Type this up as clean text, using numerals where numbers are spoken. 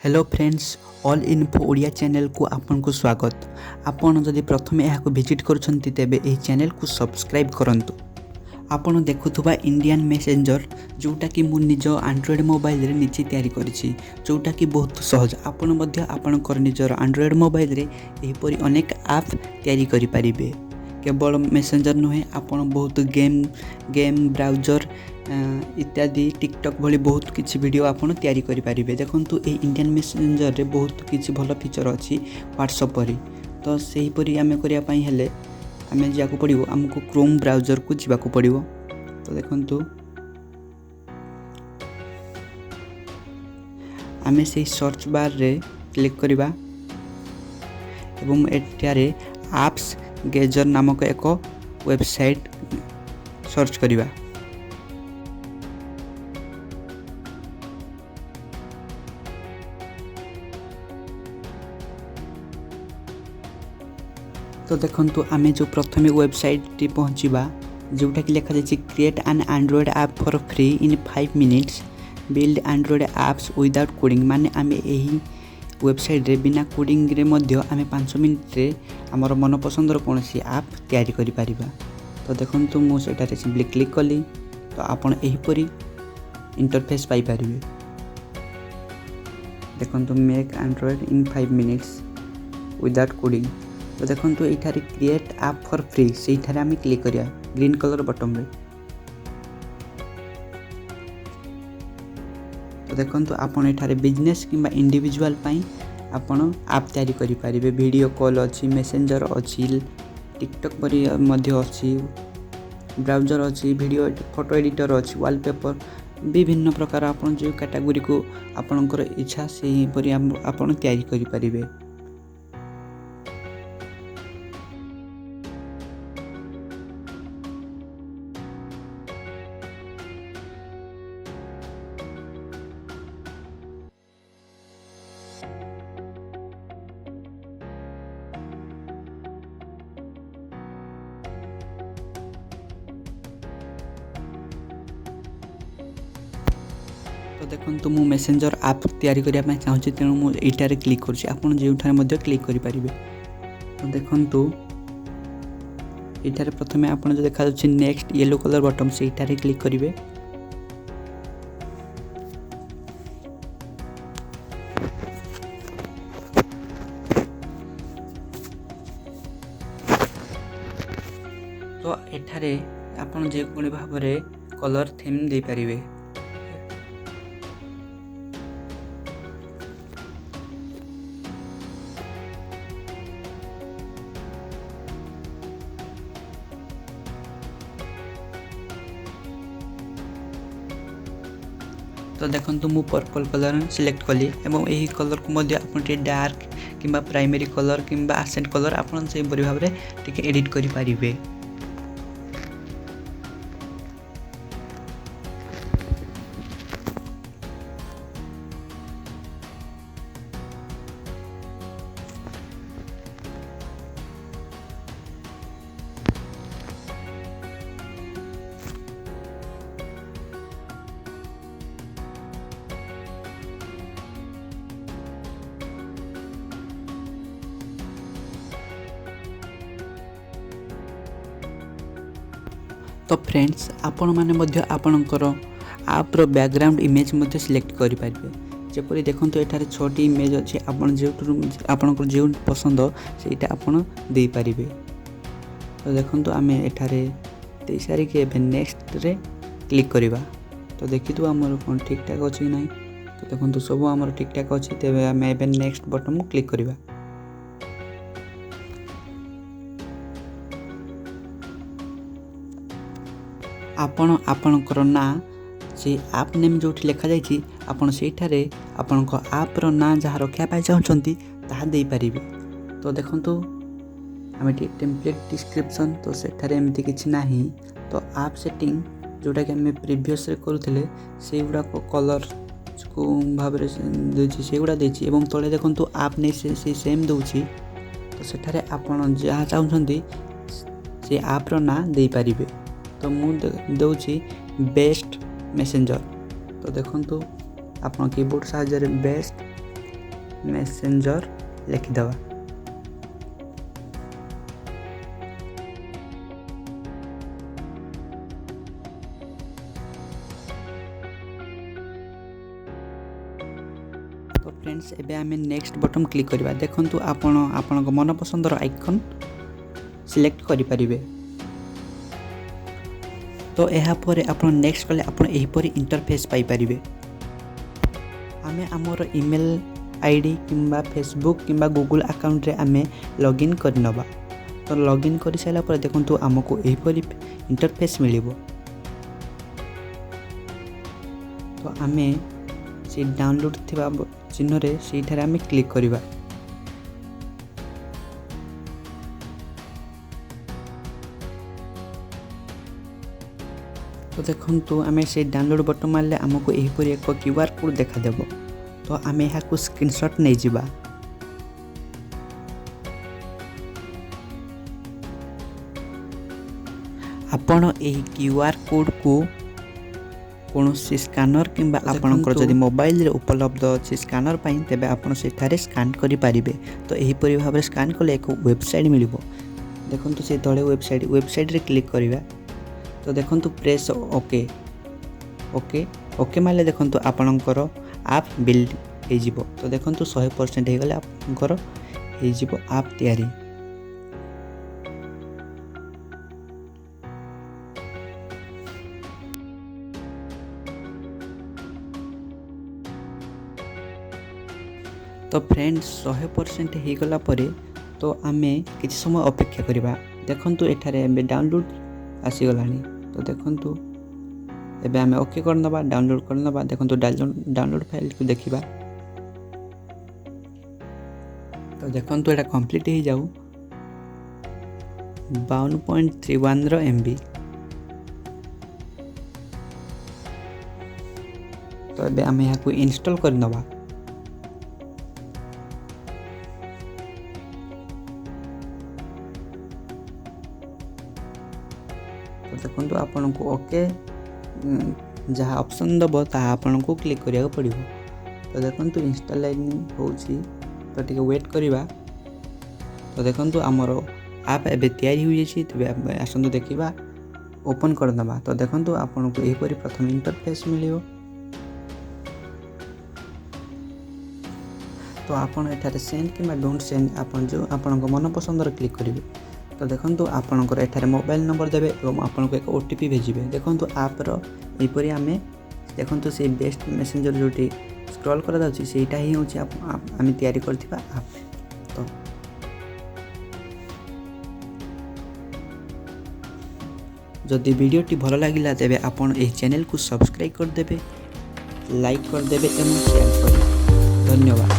Hello friends all info Odia channel को आपन को स्वागत। आपन जदि प्रथमे यहाँ विजिट करछंती तेबे एही चैनल को सब्सक्राइब करंतु। आपन देखुथुबा इंडियन मैसेंजर जोटा कि मु निज एंड्रॉइड मोबाइल रे निचे तैयारी करिछि, जोटा कि बहुत सहज। आपन मध्य आपन कर निजर एंड्रॉइड मोबाइल रे एहीपरि अनेक ऐप तैयारी करि परिबे। केवल मैसेंजर नुहे आपन बहुत गेम ब्राउजर इत्यादि टिकटॉक भली बहुत किछि वीडियो आपन तैयारी करि परिबे। देखंतु ए इंडियन मैसेंजर रे बहुत किछि भलो फीचर अछि व्हाट्सएप परि। तो सेही परि आमे करिया पई हेले आमे जाकू पड़िबो, हमको क्रोम ब्राउजर को जीवाकू पड़िबो। तो देखंतु आमे से सर्च बार रे क्लिक करिबा एवं एठारे एप्स गेजर नामक एक वेबसाइट सर्च करिबा। तो देखंतु आमे जो प्रथमे वेबसाइट टी पहुँचीबा, जोटा कि लिखा जाइछि create an android app for free इन 5 minutes, build android apps without coding. माने आमे एही वेबसाइट रे बिना कोडिंग रे मध्य आमे 5 मिनिट रे हमर मन पसंदर कोनसी ऐप तैयारी करि परिबा। तो देखंतु मु सेटा रे सिंपली क्लिक कली तो आपण एही परि इंटरफेस पाई परिबे। देखंतु मेक एंड्रॉइड इन 5 मिनिट्स विदाउट कोडिंग। तो देखंतु एठारे क्रिएट ऐप फॉर फ्री से एठारे आमे क्लिक करिया ग्रीन कलर बटन रे। तो देखंतु आपण एठारे बिजनेस किंबा इंडिविजुअल पई आपण ऐप तैयारी करि परिबे। वीडियो कॉल अछि, मैसेंजर अछि, टिकटॉक परि मध्य अछि, ब्राउजर अछि, वीडियो फोटो एडिटर अछि, वॉलपेपर, विभिन्न प्रकार आपण जे कैटेगरी को आपणकर इच्छा सेही परि आपण तैयारी करि परिबे। तो देखंतु मु मैसेंजर ऐप तैयारी करिया पई चाहूछि, तेणु मु एटारे क्लिक करछि। आपण जेउठारे मध्य क्लिक करि परिबे। तो देखंतु एटारे प्रथमे आपण जे देखा जाछि नेक्स्ट येलो कलर बटन से एटारे क्लिक करिवे। तो एठारे आपण जे कोनी भाबरे कलर थीम दे परिवे। तो देखंतु मु पर्पल कलर सिलेक्ट कली एवं एही कलर को मध्य आपण टे डार्क किंबा प्राइमरी कलर किंबा एसेंट कलर आपण से परि भाबरे टिके एडिट करि परिबे। तो फ्रेंड्स आपण माने मध्य आपणकर ऐप रो बैकग्राउंड इमेज मध्य सिलेक्ट करि परिबे। जेपरि देखंतु एठारे 6टी इमेज अछि, आपण जेउटु आपणकर जेउ पसंद सेटा आपण देई परिबे। तो देखंतु आमे एठारे देई सारी के एबे नेक्स्ट रे क्लिक करिबा। तो देखितु हमर कोन ठीक ठाक अछि नै। तो देखंतु सब हमर ठीक ठाक अछि, तेबे आमे एबे नेक्स्ट बटन क्लिक करिबा। आपणकर ना से ऐप नेम जो लिखा जाइछि आपण सेठारे आपणक ऐप रो ना जहाँ रखिया पाई चाहछंती ताहा देई परिबे। तो देखंतु आमे टेम्पलेट डिस्क्रिप्शन तो सेठारे एमती किछि नाही। तो ऐप सेटिंग जोटा कि आमे प्रीवियस रे करूथिले सेगुडा को कलर को भाबरे देछि, सेगुडा देछि एवं तळे देखंतु ऐप नै से सेम दोछि। तो सेठारे आपण जहाँ चाहछंती से ऐप रो ना देई परिबे। तो मु दउछि बेस्ट मैसेंजर। तो देखंतु आपण कीबोर्ड साहाय्य बेस्ट मेसेंजर लिखिदेवा। तो फ्रेंड्स एबे आम नेक्स्ट बटन क्लिक करवा। देखंतु आपण मनपसंदर आइकन सिलेक्ट करें। तो यापर आप नेक्स्ट कले आप यहीपरी इंटरफेस पाइपर। आम आमर ईमेल आईडी किंबा फेसबुक किंबा गूगल अकाउंट रे आम लॉगिन करनबा। तो लॉगिन कर सारा पर देखंतु आमको यहीपरी इंटरफेस मिलिबो। तो आम से डाउनलोड थिबा चिन्ह रे सेठारे आम क्लिक करवा। तो देखंतु आम से डाउनलोड बटन मारले आमको यहीपरी एक क्यूआर कोड देखा देबो। तो आम यहाँ स्क्रीनशॉट नहीं जिबा। आपण एही क्यूआर कोड को कौन स्कानर किंबा आपणकर जदि मोबाइल रे उपलब्ध अच्छे स्कानर पाई तेबे आपण सेठारे स्कान करि पारिबे। तो एहीपरि भाबरे स्कान कले एक वेबसाइट मिलिबो। देखंतु से तळे वेबसाइट रे क्लिक करिवा। तो देखंतु प्रेस ओके ओके ओके माले देखंतु आपणकर आप बिल्ड हो जिवो। तो देखंतु 100% हो गले आपणकर हो जिवो आप तैयारी। तो फ्रेंड्स 100% हो गला परे तो आमे किछि समय अपेक्षा करिबा। देखंतु एठारे एबे डाउनलोड आसीगलानी। तो देखंतु एबे आमे ओके करनबा डाउनलोड करनबा। देखंतु डाउनलोड फाइल को देखिबा। तो देखंतु एटा कंप्लीट हो जाऊ 52.31 रो एमबी। तो एबे आमे यहाँ को इंस्टॉल करनबा। तो देखो आपन को ओके जहाँ ऑप्शन दबो ताहा आपन को क्लिक करिया पड़िबो। तो देखो इंस्टॉलिंग होउची। तो टिके वेट करिबा। तो देखो आमर आप एबे तैयारी हो जाइछि। तबे आसंतु देखिबा ओपन कर दबा। तो देखो आपन को एहीपरि प्रथम इंटरफेस मिलियो। तो आपन एठारे सेंड किंबा डोंट सेंड आपन जो आपन को मन पसंदर क्लिक करिवे। तो देखंतु आपनकर एठारे मोबाइल नंबर देबे एवं आपनको एक ओटीपी भेजिबे। देखंतु आपर एपरि आमे देखंतु से बेस्ट मेसेंजर जोटी स्क्रॉल करा जाउछि सेटा ही होछि आमे तयारी करथिबा आप। तो जदि वीडियोटी भल लागिला तेबे आपण एही चैनल को सब्सक्राइब कर देबे, लाइक कर देबे एवं शेयर करें। धन्यवाद।